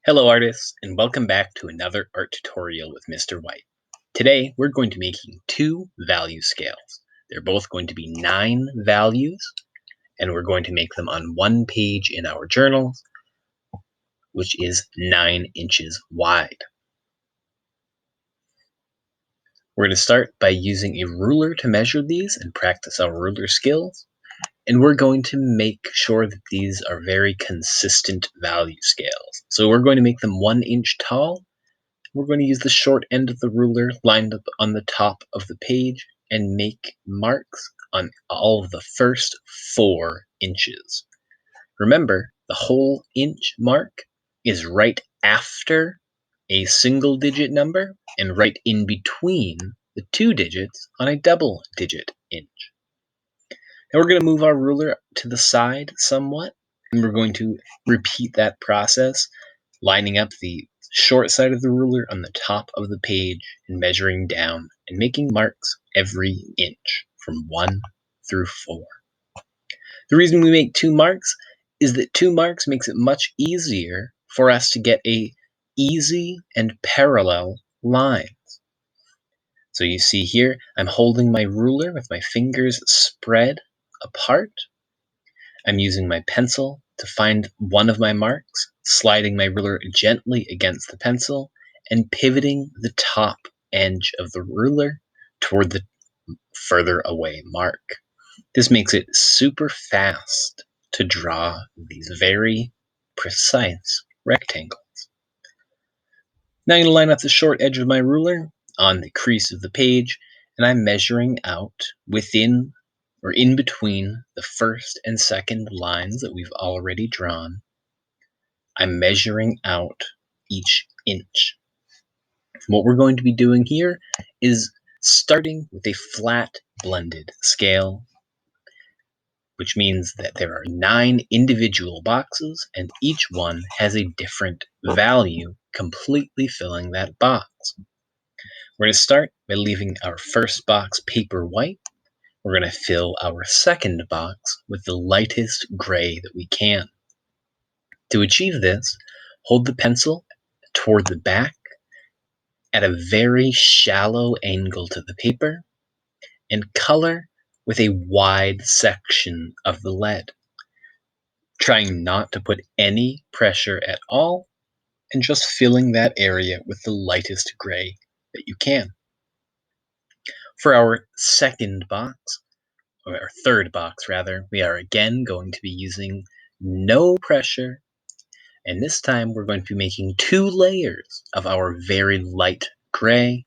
Hello artists, and welcome back to another art tutorial with Mr. White. Today we're going to be making two value scales. They're both going to be 9 values, and we're going to make them on one page in our journal, which is 9 inches wide. We're going to start by using a ruler to measure these and practice our ruler skills, and we're going to make sure that these are very consistent value scales. So we're going to make them 1 inch tall. We're going to use the short end of the ruler lined up on the top of the page and make marks on all of the first 4 inches. Remember, the whole inch mark is right after a single digit number and right in between the 2 digits on a double digit inch. Now we're going to move our ruler to the side somewhat, and we're going to repeat that process, lining up the short side of the ruler on the top of the page and measuring down and making marks every inch from 1 through 4. The reason we make 2 marks is that 2 marks makes it much easier for us to get a easy and parallel lines. So you see here, I'm holding my ruler with my fingers spread apart. I'm using my pencil to find one of my marks, sliding my ruler gently against the pencil, and pivoting the top edge of the ruler toward the further away mark. This makes it super fast to draw these very precise rectangles. Now I'm going to line up the short edge of my ruler on the crease of the page, and I'm measuring out within or in between the first and second lines that we've already drawn. I'm measuring out each inch. What we're going to be doing here is starting with a flat blended scale, which means that there are 9 individual boxes and each one has a different value completely filling that box. We're going to start by leaving our first box paper white. We're going to fill our second box with the lightest gray that we can. To achieve this, hold the pencil toward the back at a very shallow angle to the paper and color with a wide section of the lead, trying not to put any pressure at all and just filling that area with the lightest gray that you can. For our second box, or our third box rather, we are again going to be using no pressure, and this time we're going to be making 2 layers of our very light gray,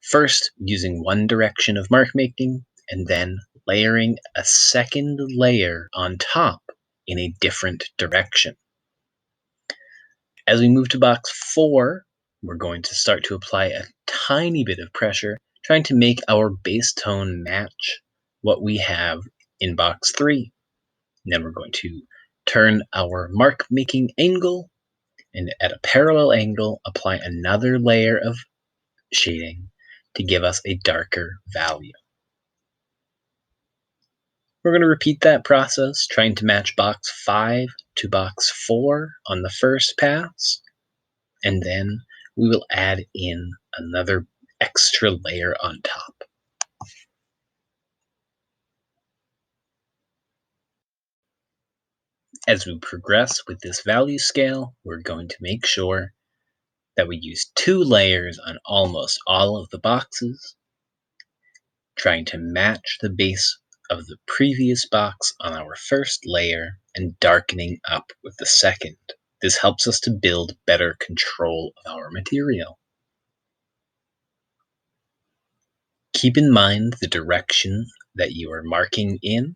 first using one direction of mark making and then layering a second layer on top in a different direction. As we move to box 4, we're going to start to apply a tiny bit of pressure, trying to make our base tone match what we have in box 3. And then we're going to turn our mark making angle and at a parallel angle apply another layer of shading to give us a darker value. We're going to repeat that process, trying to match box 5 to box 4 on the first pass, and then we will add in another extra layer on top. As we progress with this value scale, we're going to make sure that we use 2 layers on almost all of the boxes, trying to match the base of the previous box on our first layer and darkening up with the second. This helps us to build better control of our material. Keep in mind the direction that you are marking in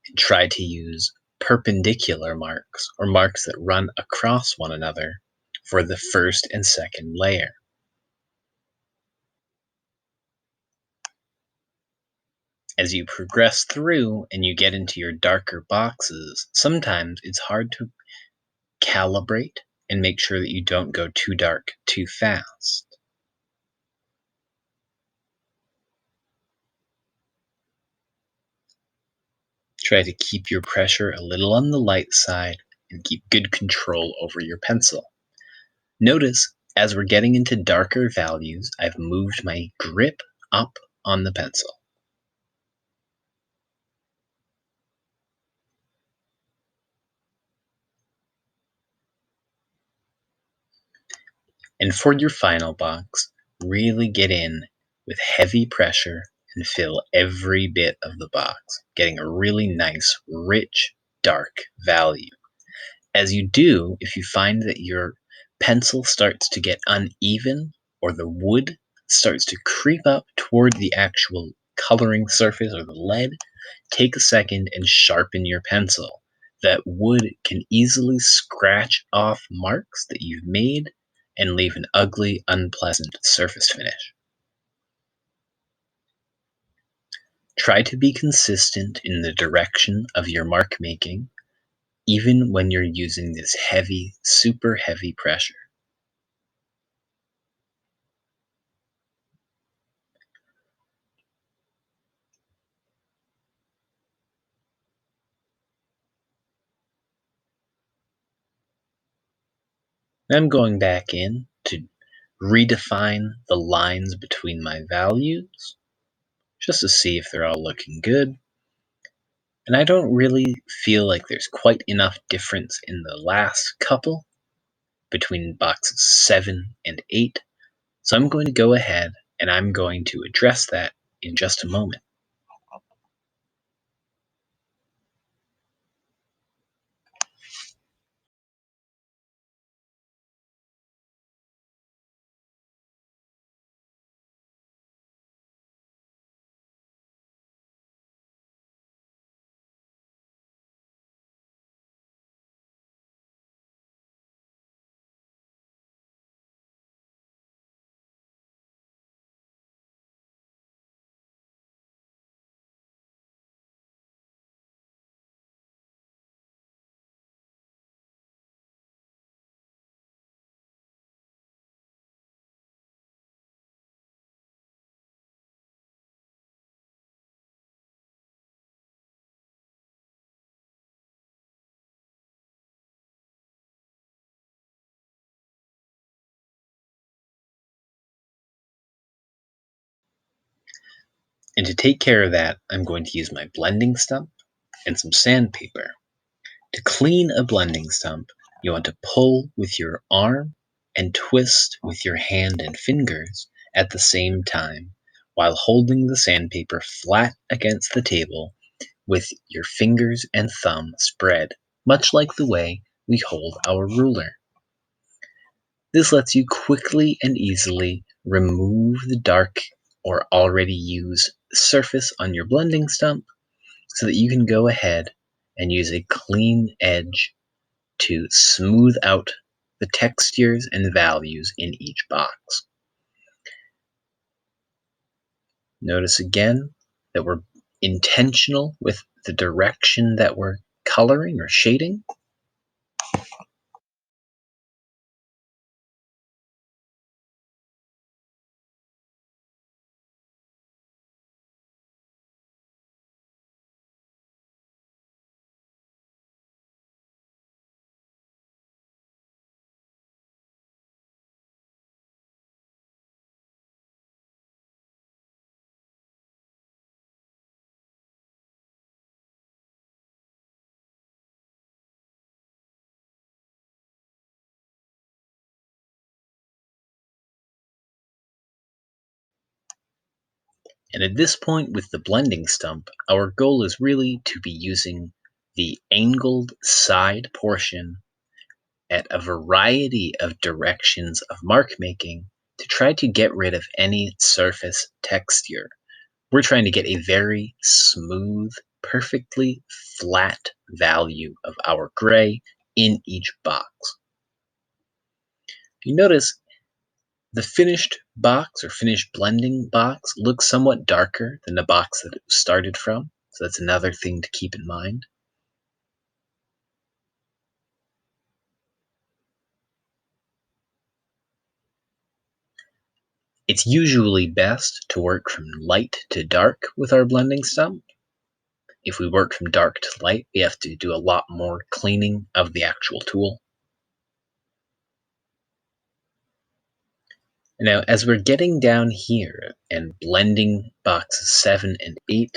and try to use perpendicular marks or marks that run across one another for the first and second layer. As you progress through and you get into your darker boxes, sometimes it's hard to calibrate and make sure that you don't go too dark too fast. Try to keep your pressure a little on the light side and keep good control over your pencil. Notice as we're getting into darker values, I've moved my grip up on the pencil. And for your final box, really get in with heavy pressure and fill every bit of the box, getting a really nice, rich, dark value. As you do, if you find that your pencil starts to get uneven or the wood starts to creep up toward the actual coloring surface or the lead, take a second and sharpen your pencil. That wood can easily scratch off marks that you've made and leave an ugly, unpleasant surface finish. Try to be consistent in the direction of your mark making, even when you're using this heavy, super heavy pressure. I'm going back in to redefine the lines between my values just to see if they're all looking good. And I don't really feel like there's quite enough difference in the last couple between boxes 7 and 8. So I'm going to go ahead and I'm going to address that in just a moment. And to take care of that, I'm going to use my blending stump and some sandpaper. To clean a blending stump, you want to pull with your arm and twist with your hand and fingers at the same time while holding the sandpaper flat against the table with your fingers and thumb spread, much like the way we hold our ruler. This lets you quickly and easily remove the dark or already used surface on your blending stump so that you can go ahead and use a clean edge to smooth out the textures and values in each box. Notice again that we're intentional with the direction that we're coloring or shading. And at this point with the blending stump, our goal is really to be using the angled side portion at a variety of directions of mark making to try to get rid of any surface texture. We're trying to get a very smooth, perfectly flat value of our gray in each box. You notice the finished box or finished blending box looks somewhat darker than the box that it started from, so that's another thing to keep in mind. It's usually best to work from light to dark with our blending stump. If we work from dark to light, we have to do a lot more cleaning of the actual tool. Now, as we're getting down here and blending boxes 7 and 8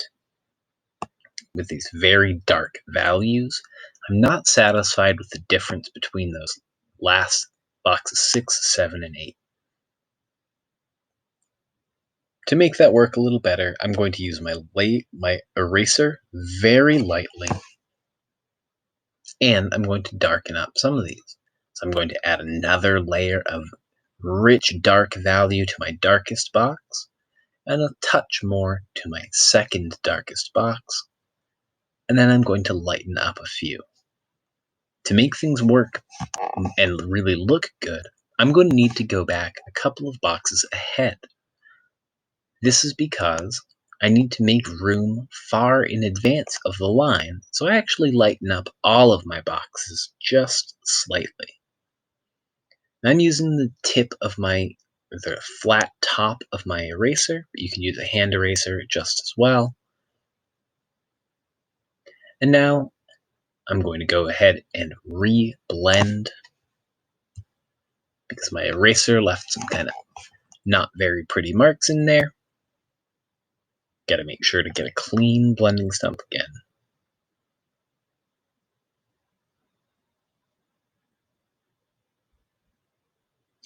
with these very dark values, I'm not satisfied with the difference between those last boxes 6, 7, and 8. To make that work a little better, I'm going to use my eraser very lightly, and I'm going to darken up some of these. So I'm going to add another layer of rich dark value to my darkest box, and a touch more to my second darkest box, and then I'm going to lighten up a few. To make things work and really look good, I'm going to need to go back a couple of boxes ahead. This is because I need to make room far in advance of the line, so I actually lighten up all of my boxes just slightly. I'm using the flat top of my eraser, but you can use a hand eraser just as well. And now I'm going to go ahead and re-blend because my eraser left some kind of not very pretty marks in there. Got to make sure to get a clean blending stump again.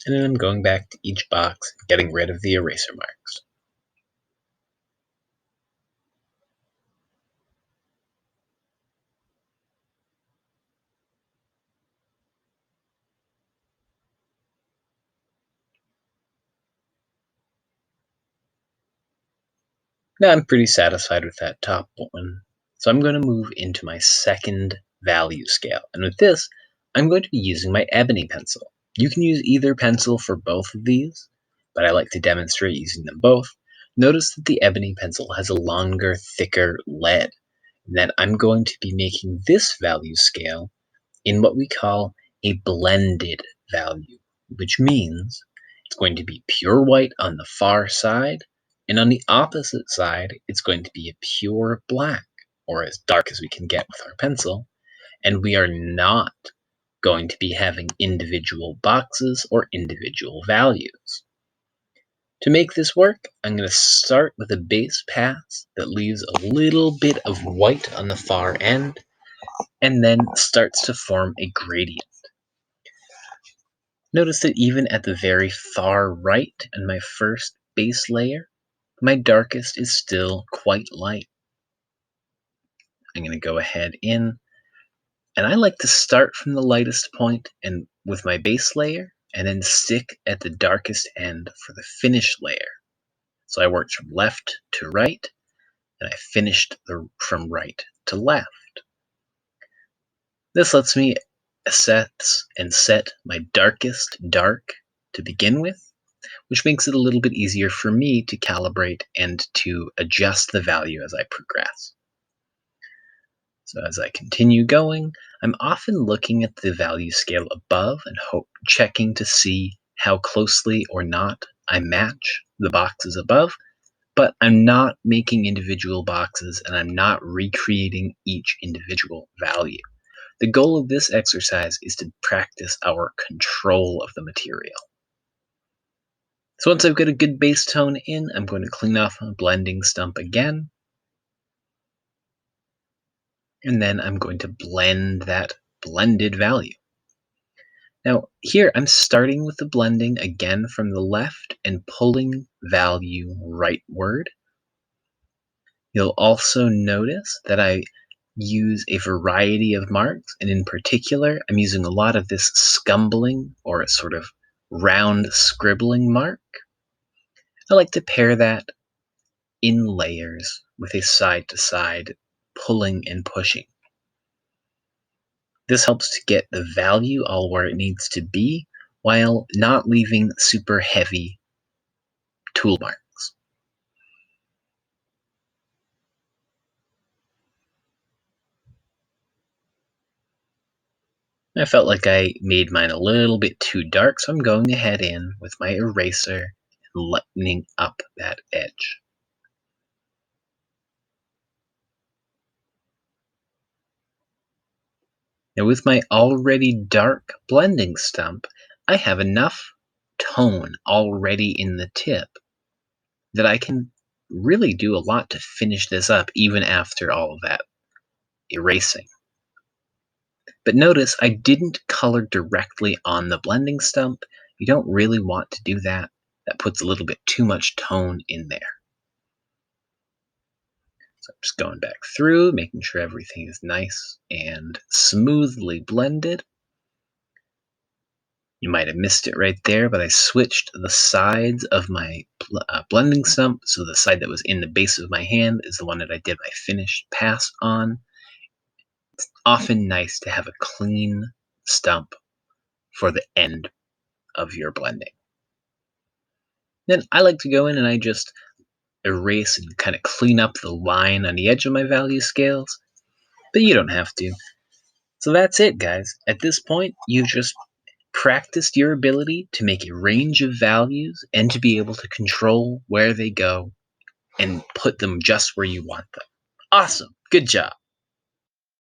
And then I'm going back to each box, getting rid of the eraser marks. Now I'm pretty satisfied with that top one, so I'm going to move into my second value scale. And with this, I'm going to be using my ebony pencil. You can use either pencil for both of these, but I like to demonstrate using them both. Notice that the ebony pencil has a longer, thicker lead, and that I'm going to be making this value scale in what we call a blended value, which means it's going to be pure white on the far side, and on the opposite side, it's going to be a pure black, or as dark as we can get with our pencil, and we are not going to be having individual boxes or individual values. To make this work, I'm going to start with a base pass that leaves a little bit of white on the far end, and then starts to form a gradient. Notice that even at the very far right in my first base layer, my darkest is still quite light. I'm going to go ahead in, and I like to start from the lightest point and with my base layer, and then stick at the darkest end for the finish layer. So I worked from left to right, and I finished from right to left. This lets me assess and set my darkest dark to begin with, which makes it a little bit easier for me to calibrate and to adjust the value as I progress. So as I continue going, I'm often looking at the value scale above and checking to see how closely or not I match the boxes above, but I'm not making individual boxes and I'm not recreating each individual value. The goal of this exercise is to practice our control of the material. So once I've got a good base tone in, I'm going to clean off my blending stump again. And then I'm going to blend that blended value. Now here I'm starting with the blending again from the left and pulling value rightward. You'll also notice that I use a variety of marks, and in particular, I'm using a lot of this scumbling or a sort of round scribbling mark. I like to pair that in layers with a side-to-side pulling and pushing. This helps to get the value all where it needs to be while not leaving super heavy tool marks. I felt like I made mine a little bit too dark, so I'm going ahead in with my eraser and lightening up that edge. Now with my already dark blending stump, I have enough tone already in the tip that I can really do a lot to finish this up even after all of that erasing. But notice I didn't color directly on the blending stump. You don't really want to do that. That puts a little bit too much tone in there. So I'm just going back through, making sure everything is nice and smoothly blended. You might have missed it right there, but I switched the sides of my blending stump. So the side that was in the base of my hand is the one that I did my finished pass on. It's often nice to have a clean stump for the end of your blending. Then I like to go in and I just erase and kind of clean up the line on the edge of my value scales, but you don't have to. So that's it, guys. At this point, you've just practiced your ability to make a range of values and to be able to control where they go and put them just where you want them. Awesome. Good job.